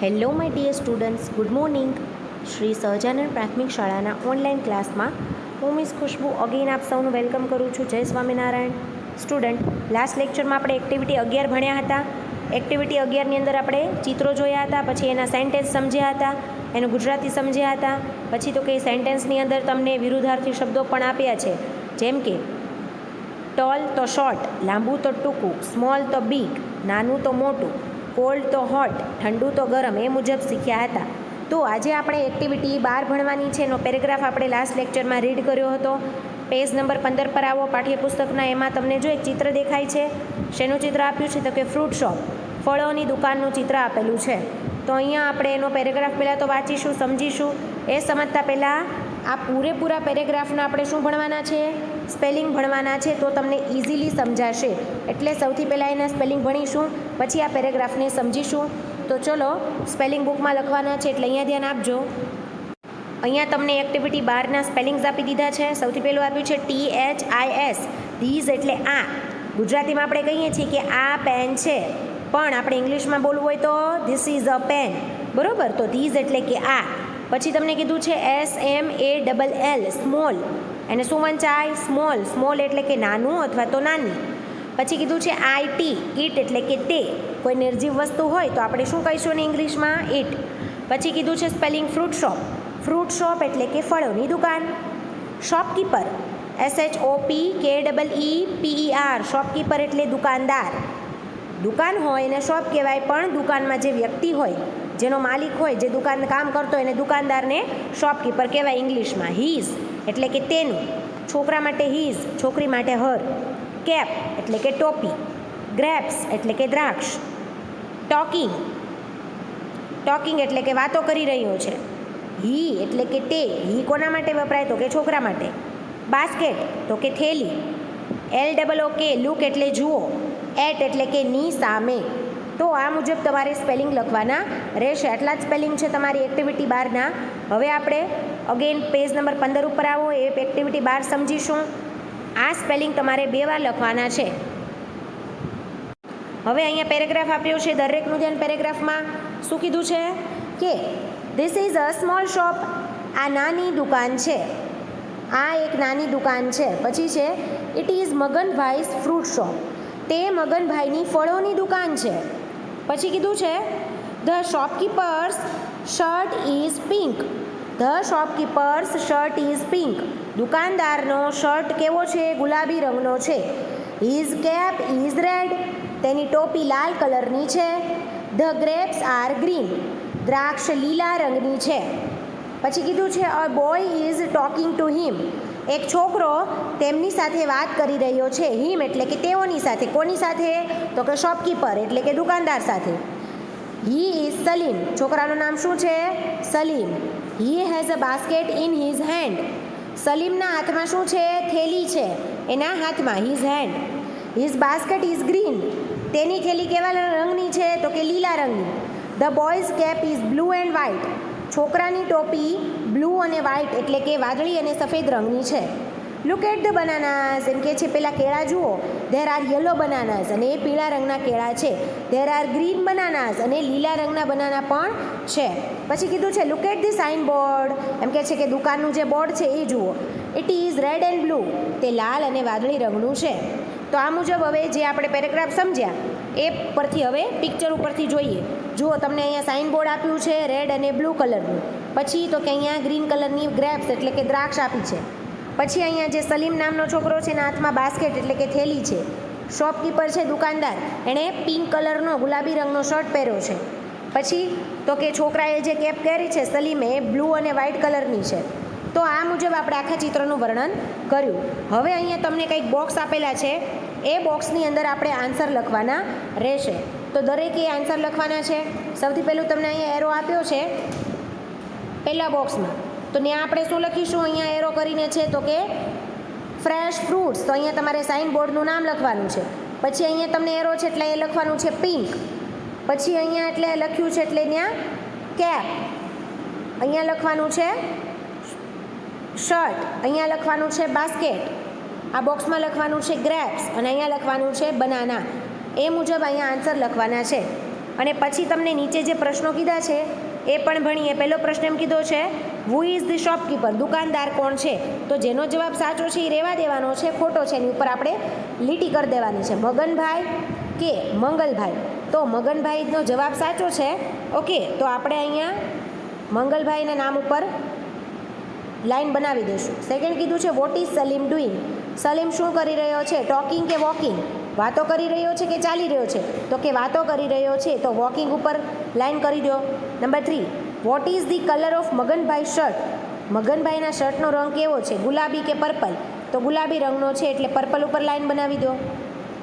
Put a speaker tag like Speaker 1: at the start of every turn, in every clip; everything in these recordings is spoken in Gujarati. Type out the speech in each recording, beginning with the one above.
Speaker 1: Hello my dear students, good morning. Shri Sahajanand પ્રાથમિક શાળાના ઓનલાઈન ક્લાસમાં હું મિસ ખુશ્બુ અગેન આપ સૌનું વેલકમ કરું છું. જય સ્વામિનારાયણ. સ્ટુડન્ટ, લાસ્ટ લેક્ચરમાં આપણે એક્ટિવિટી 11 ભણ્યા હતા. એક્ટિવિટી 11ની અંદર આપણે ચિત્રો જોયા હતા, પછી એના સેન્ટેન્સ સમજ્યા હતા, એનું ગુજરાતી સમજ્યા હતા. પછી તો કે સેન્ટેન્સની અંદર તમને વિરુદ્ધાર્થી શબ્દો પણ આપ્યા છે, જેમ કે ટોલ તો શોર્ટ, લાંબુ તો ટૂંકું, સ્મોલ તો બિગ, નાનું તો મોટું, કોલ્ડ તો હોટ, ઠંડુ તો ગરમ, એ મુજબ શીખ્યા હતા. તો આજે આપણે એક્ટિવિટી 12 ભણવાની છે. એનો પેરેગ્રાફ આપણે લાસ્ટ લેક્ચરમાં રીડ કર્યો હતો. પેજ નંબર 15 પર આવો પાઠ્યપુસ્તકના. એમાં તમને જો એક ચિત્ર દેખાય છે. શેનું ચિત્ર આપ્યું છે? તો કે ફ્રૂટ શોપ, ફળોની દુકાનનું ચિત્ર આપેલું છે. તો અહીંયા આપણે એનો પેરેગ્રાફ પહેલાં તો વાંચીશું, સમજીશું. એ સમજતા પહેલાં આ પૂરેપૂરા પેરેગ્રાફના આપણે શું ભણવાના છે? સ્પેલિંગ ભણવાના છે. તો તમને ઇઝીલી સમજાશે. એટલે સૌથી પહેલાં એના સ્પેલિંગ ભણીશું, પછી આ પેરેગ્રાફને સમજીશું. તો ચલો, સ્પેલિંગ બુકમાં લખવાના છે, એટલે અહીંયા ધ્યાન આપજો. અહીંયા તમને એક્ટિવિટી 12ના સ્પેલિંગ્સ આપી દીધા છે. સૌથી પહેલું આપ્યું છે THIS. ધીઝ એટલે આ. ગુજરાતીમાં આપણે કહીએ છીએ કે આ પેન છે, પણ આપણે ઇંગ્લિશમાં બોલવું હોય તો ધીસ ઇઝ અ પેન. બરોબર? તો ધીઝ એટલે કે આ. પછી તમને કીધું છે SMALL, સ્મોલ. એને શું વંચાય? સ્મોલ. સ્મોલ એટલે કે નાનું અથવા તો નાની. પછી કીધું છે IT, ઇટ એટલે કે તે. કોઈ નિર્જીવ વસ્તુ હોય તો આપણે શું કહીશું ને ઇંગ્લિશમાં? ઇટ. પછી કીધું છે spelling fruit shop. Fruit shop એટલે કે ફળોની દુકાન. શોપકીપર, SHOPKEEPER, શોપકીપર એટલે દુકાનદાર. દુકાન હોય એને શોપ કહેવાય, પણ દુકાનમાં જે વ્યક્તિ હોય, જેનો માલિક હોય, જે દુકાન કામ કરતો હોય એને દુકાનદારને શોપકીપર કહેવાય ઇંગ્લિશમાં. હીઝ એટલે કે તેનું. છોકરા માટે હીઝ, છોકરી માટે હર. કેપ એટલે કે ટોપી. ગ્રેપ્સ એટલે કે દ્રાક્ષ. ટોકિંગ, ટોકિંગ એટલે કે વાતો કરી રહ્યો છે. હી એટલે કે તે. હી કોના માટે વપરાય? તો કે છોકરા માટે. બાસ્કેટ તો કે થેલી. LOOK, લુક એટલે જુઓ. એટ એટલે કે ની સામે. તો આ મુજબ તમારે સ્પેલિંગ લખવાના રહેશે. આટલા જ સ્પેલિંગ છે તમારી એક્ટિવિટી 12ના. હવે આપણે અગેન પેજ નંબર 15 ઉપર આવો. એ એક્ટિવિટી 12 સમજીશું. આ સ્પેલિંગ તમારે 2 વાર લખવાના છે. હવે અહીંયા પેરેગ્રાફ આપ્યો છે, દરેકનું ધ્યાન. પેરેગ્રાફમાં શું કીધું છે કે this is a small shop. આ નાની દુકાન છે. આ એક નાની દુકાન છે. પછી છે it is Maganbhai's fruit shop. તે મગનભાઈની ફળોની દુકાન છે. પછી કીધું છે the shopkeeper's shirt is pink. The shopkeeper's shirt is pink. દુકાનદારનો શર્ટ કેવો છે? ગુલાબી રંગનો છે. His cap is red. તેની ટોપી લાલ કલરની છે. The grapes are green. દ્રાક્ષ લીલા રંગની છે. પછી કીધું છે a boy is talking to him. એક છોકરો તેમની સાથે વાત કરી રહ્યો છે. હિમ એટલે કે તેઓની સાથે. કોની સાથે? તો કે શોપકીપર એટલે કે દુકાનદાર સાથે. He is Salim. છોકરાનું નામ શું છે? Salim. He has a basket in his hand. સલીમના હાથમાં શું છે? થેલી છે. એના હાથમાં. His hand. His basket is green. તેની થેલી કેવા રંગની છે? તો કે લીલા રંગની. The boy's cap is blue and white. છોકરાની ટોપી બ્લુ અને વ્હાઇટ એટલે કે વાદળી અને સફેદ રંગની છે. Look at the bananas. એમ કે છે પેલા કેળા જુઓ. There are yellow bananas. અને એ પીળા રંગના કેળા છે. There are green bananas. અને લીલા રંગના બનાના પણ છે. પછી કીધું છે look at the sign board. એમ કે છે કે દુકાનનું જે બોર્ડ છે એ જુઓ. It is red and blue. તે લાલ અને વાદળી રંગનું છે. તો આ મુજબ હવે જે આપણે પેરેગ્રાફ સમજ્યા એ પરથી હવે પિક્ચર ઉપરથી જોઈએ. જુઓ, તમને અહીંયા સાઇન બોર્ડ આપ્યું છે રેડ અને બ્લુ કલરનું. પછી તો કે અહીંયા ગ્રીન કલરની ગ્રેપ્સ એટલે કે દ્રાક્ષ આપી છે. પછી અહીંયા જે સલીમ નામનો છોકરો છે એના હાથમાં બાસ્કેટ એટલે કે થેલી છે. શોપકીપર છે દુકાનદાર, એણે પિંક કલરનો ગુલાબી રંગનો શર્ટ પહેર્યો છે. પછી તો કે છોકરાએ જે કેપ પહેરી છે સલીમે એ બ્લુ અને વ્હાઇટ કલરની છે. તો આ મુજબ આપણે આખા ચિત્રનું વર્ણન કર્યું. હવે અહીંયા તમને કંઈક બોક્સ આપેલા છે. એ બોક્સની અંદર આપણે આન્સર લખવાના રહેશે. તો દરેકે આન્સર લખવાના છે. સૌથી પહેલું તમને અહીંયા એરો આપ્યો છે પહેલા બોક્સમાં. તો ત્યાં આપણે શું લખીશું? અહીંયા એરો કરીને છે તો કે ફ્રેશ ફ્રૂટ્સ. તો અહીંયા તમારે સાઇન બોર્ડનું નામ લખવાનું છે. પછી અહીંયા તમને એરો છે એટલે એ લખવાનું છે પિંક. પછી અહીંયા એટલે લખ્યું છે એટલે ત્યાં કેપ. અહીંયા લખવાનું છે શર્ટ. અહીંયા લખવાનું છે બાસ્કેટ. આ બોક્સમાં લખવાનું છે ગ્રેપ્સ. અને અહીંયા લખવાનું છે બનાના. એ મુજબ અહીંયા આન્સર લખવાના છે. અને પછી તમને નીચે જે પ્રશ્નો કીધા છે એ પણ ભણીએ. પહેલો પ્રશ્ન એમ કીધો છે, હુ ઇઝ ધ શોપકીપર, દુકાનદાર કોણ છે? તો જેનો જવાબ સાચો છે એ રહેવા દેવાનો છે, ખોટો છે એની ઉપર આપણે લીટી કરી દેવાની છે. મગનભાઈ કે મંગલભાઈ? તો મગનભાઈનો જવાબ સાચો છે. ઓકે, તો આપણે અહીંયા મંગલભાઈના નામ ઉપર લાઈન બનાવી દઈશું. સેકન્ડ કીધું છે, what is Salim doing? Salim શું કરી રહ્યો છે? ટોકિંગ કે વોકિંગ? વાતો કરી રહ્યો છે કે ચાલી રહ્યો છે? તો કે વાતો કરી રહ્યો છે, તો વોકિંગ ઉપર લાઈન કરી દો. Number 3, what is the colour of Maganbhai shirt? મગનભાઈના શર્ટનો રંગ કેવો છે? ગુલાબી કે પર્પલ? તો ગુલાબી રંગનો છે એટલે પર્પલ ઉપર લાઈન બનાવી દો.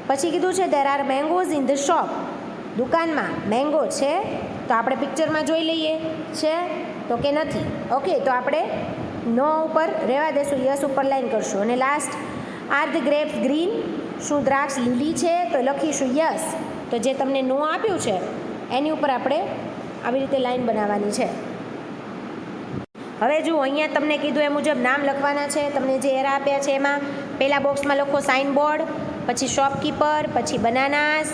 Speaker 1: પછી કીધું છે, there R mangoes in the shop. દુકાનમાં મેંગો છે? તો આપણે પિક્ચરમાં જોઈ લઈએ, છે તો કે નથી. ઓકે, તો આપણે નો ઉપર રહેવા દેશું, યસ ઉપર લાઈન કરશું. અને last, R the grapes green? શું દ્રાક્ષ લીલી છે? તો લખીશું યસ. તો જે તમને નો આપ્યું છે એની ઉપર આપણે આવી રીતે લાઈન બનાવવાની છે. હવે જુઓ, અહીંયા તમને કીધું એ મુજબ નામ લખવાના છે. તમને જે એરા આપ્યા છે એમાં પહેલા બોક્સમાં લખો સાઇન બોર્ડ, પછી શોપકીપર, પછી બનાનાસ,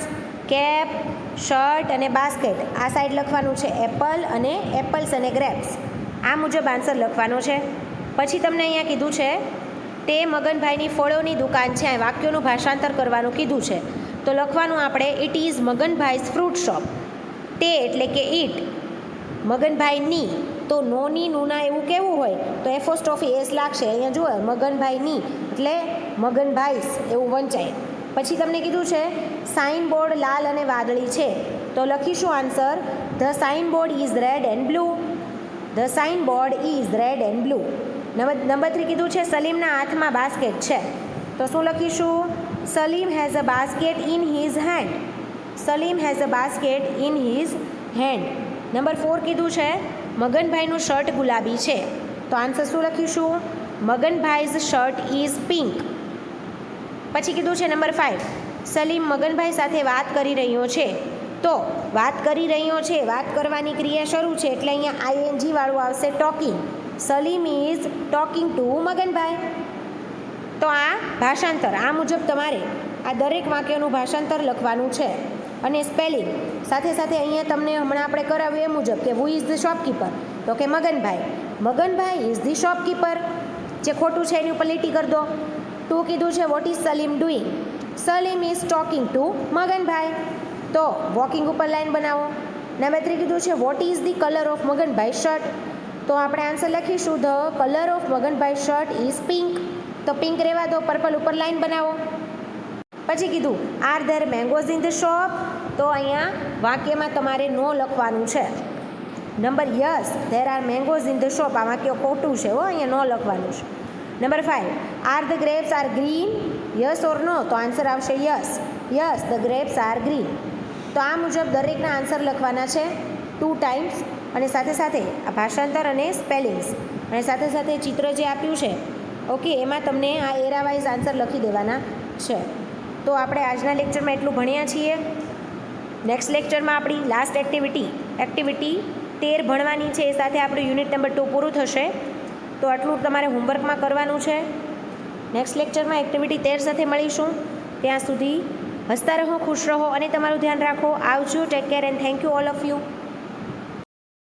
Speaker 1: કેપ, શર્ટ અને બાસ્કેટ. આ સાઈડ લખવાનું છે એપલ અને એપલ્સ અને ગ્રેપ્સ. આ મુજબ આન્સર લખવાનો છે. પછી તમને અહીંયા કીધું છે, તે મગનભાઈની ફળોની દુકાન છે. વાક્યોનું ભાષાંતર કરવાનું કીધું છે. તો લખવાનું આપણે, it is Maganbhai's fruit shop. તે એટલે કે ઇટ, મગનભાઈની. તો નોની નુના એવું કેવું હોય તો એફોસ્ટ્રોફી એસ લાગશે. અહીંયા જુઓ, મગનભાઈની એટલે મગનભાઈસ એવું વંચાય. પછી તમને કીધું છે, સાઇન બોર્ડ લાલ અને વાદળી છે. તો લખીશું answer, the sign board is red and blue. The sign board is red and blue. Number 3 કીધું છે, સલીમના હાથમાં બાસ્કેટ છે. તો શું લખીશું? Salim has a basket in his hand. Salim has a basket in his hand. Number 4 કીધું છે, મગનભાઈનું શર્ટ ગુલાબી છે. તો આન્સર શું લખીશું? મગનભાઈઝ શર્ટ ઇઝ પિંક. પછી કીધું છે નંબર 5, સલીમ મગનભાઈ સાથે વાત કરી રહ્યો છે. તો વાત કરી રહ્યો છે, વાત કરવાની ક્રિયા શરૂ છે એટલે અહીંયા આઈએનજી વાળું આવશે, talking. Salim is talking two Maganbhai. તો આ ભાષાંતર, આ મુજબ તમારે આ દરેક વાક્યનું ભાષાંતર લખવાનું છે. અને સ્પેલિંગ સાથે સાથે અહીંયા તમને હમણાં આપણે કરાવ્યું એ મુજબ કે હુ ઇઝ ધ શોપકીપર? તો કે Maganbhai. Maganbhai is the shopkeeper. જે ખોટું છે એની ઉપર લીટી કરી દો. 2 કીધું છે, what is Salim doing? Salim is talking two Maganbhai. તો વોકિંગ ઉપર લાઈન બનાવો. નંબર 3 કીધું છે, vote is the colour of Maganbhai shirt? તો આપણે આન્સર લખીશું, the colour of Maganbhai shirt is pink. તો પિંક રહેવા દો, પર્પલ ઉપર લાઈન બનાવો. પછી કીધું, are there mangoes in the shop? તો અહીંયા વાક્યમાં તમારે નો લખવાનું છે. Number yes, there are mangoes in the shop. આ વાક્ય ખોટું છે, અહીંયા નો લખવાનું છે. Number 5, are the grapes are green? Yes or no? તો આન્સર આવશે yes. Yes, the grapes are green. તો આ મુજબ દરેકના આન્સર લખવાના છે 2 ટાઈમ્સ. અને સાથે સાથે આ ભાષાંતર અને સ્પેલિંગ્સ અને સાથે સાથે ચિત્ર જે આપ્યું છે, ઓકે, એમાં તમને આ એરા વાઇઝ આન્સર લખી દેવાના છે. તો આપણે આજના લેક્ચરમાં એટલું ભણ્યા છીએ. નેક્સ્ટ લેક્ચરમાં આપણી લાસ્ટ એક્ટિવિટી 13 ભણવાની છે. એ સાથે આપણું યુનિટ નંબર 2 પૂરું થશે. તો આટલું તમારે હોમવર્કમાં કરવાનું છે. નેક્સ્ટ લેક્ચરમાં એક્ટિવિટી 13 સાથે મળીશું. ત્યાં સુધી હસતા રહો, ખુશ રહો અને તમારું ધ્યાન રાખો. આવજો. Take care and thank you all of you.